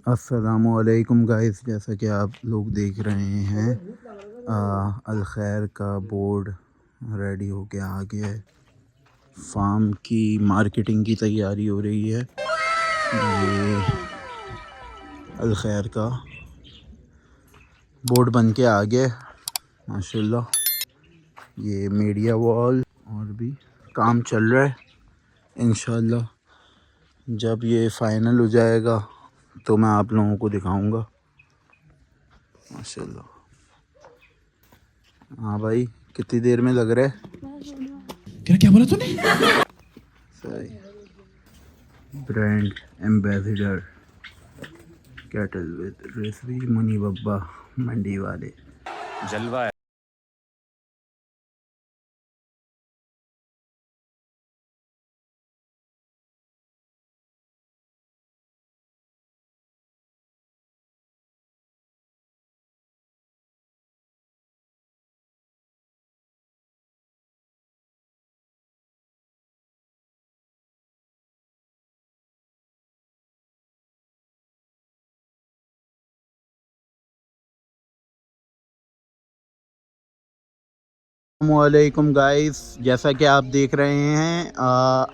अस्सलामुअलैकुम गाइस, जैसा कि आप लोग देख रहे हैं अल खैर का बोर्ड रेडी हो के आ गया है। फार्म की मार्केटिंग की तैयारी हो रही है। ये अल खैर का बोर्ड बन के आ गया माशाल्लाह। ये मीडिया वॉल और भी काम चल रहा है। इंशाल्लाह जब ये फ़ाइनल हो जाएगा तो मैं आप लोगों को दिखाऊंगा माशाल्लाह। हाँ भाई, कितनी देर में लग रहा है? क्या बोला तूने? सही। ब्रांड एम्बेसडर कैटल विद रेसवी मुनी बब्बा मंडी वाले। जलवा है। अस्सलामुअलैकुम गाइस, जैसा कि आप देख रहे हैं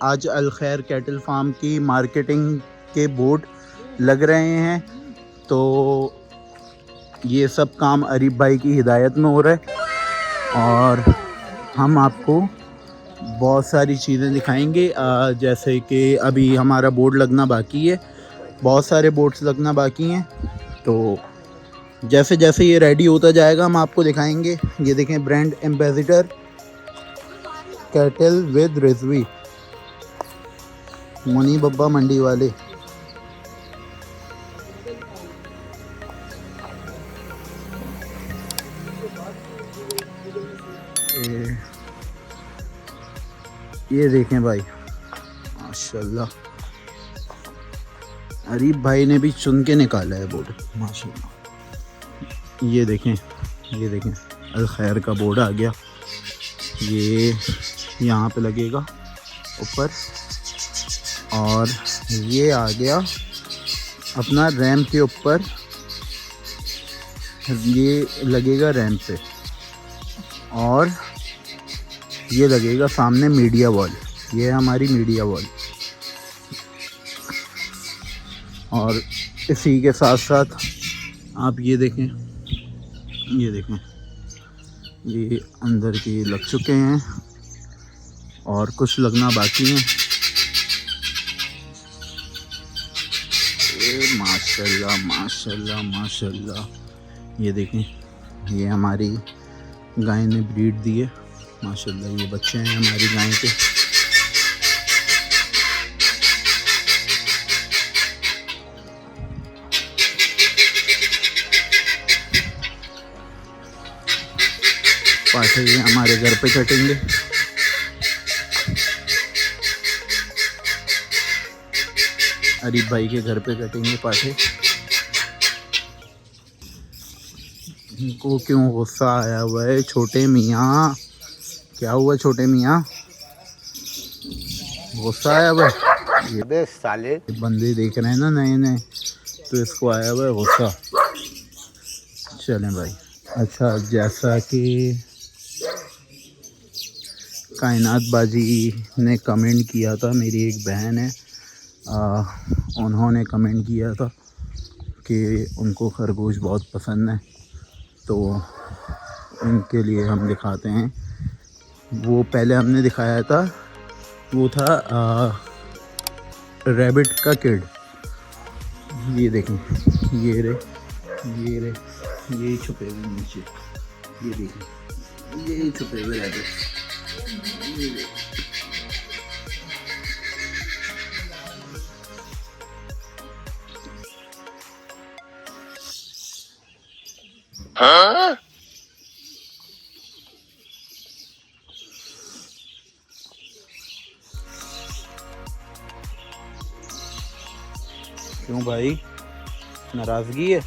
आज अल खैर कैटल फार्म की मार्केटिंग के बोर्ड लग रहे हैं। तो ये सब काम अरीब भाई की हिदायत में हो रहा है और हम आपको बहुत सारी चीज़ें दिखाएंगे। जैसे कि अभी हमारा बोर्ड लगना बाकी है, बहुत सारे बोर्ड्स लगना बाकी हैं। तो जैसे जैसे ये रेडी होता जाएगा हम आपको दिखाएंगे। ये देखें, brand ambassador cattle with Rizvi मुनी बब्बा मंडी वाले। ये देखें भाई, माशाल्लाह अरीब भाई ने भी चुन के निकाला है बोर्ड माशाल्लाह। ये देखें, ये देखें, अल खैर का बोर्ड आ गया। ये यहाँ पे लगेगा ऊपर और ये आ गया अपना रैंप के ऊपर। ये लगेगा रैंप पे और ये लगेगा सामने मीडिया वॉल। ये है हमारी मीडिया वॉल। और इसी के साथ साथ आप ये देखें, ये देखें, ये अंदर के लग चुके हैं और कुछ लगना बाकी हैं। माशाल्लाह माशाल्लाह माशाल्लाह। ये देखें, ये हमारी गाय ने ब्रीड दी है माशाल्लाह। ये बच्चे हैं हमारी गाय के। पाठे ये हमारे घर पे कटेंगे। अरीब भाई के घर पे कटेंगे पाठे। इनको क्यों गुस्सा आया हुआ है छोटे मियाँ? क्या हुआ छोटे मियाँ, गुस्सा आया हुआ है? ये साले बंदे देख रहे हैं ना नए नए, तो इसको आया हुआ है गुस्सा। चलें भाई। अच्छा, जैसा कि कायनात बाजी ने कमेंट किया था, मेरी एक बहन है, उन्होंने कमेंट किया था कि उनको खरगोश बहुत पसंद है। तो उनके लिए हम दिखाते हैं। वो पहले हमने दिखाया था, वो था रैबिट का किड। ये देखें, ये रे, ये रे, ये छुपे हुए नीचे। ये देखें, ये छुपे हुए रैबिट। हाँ? क्यों भाई, नाराज़गी है?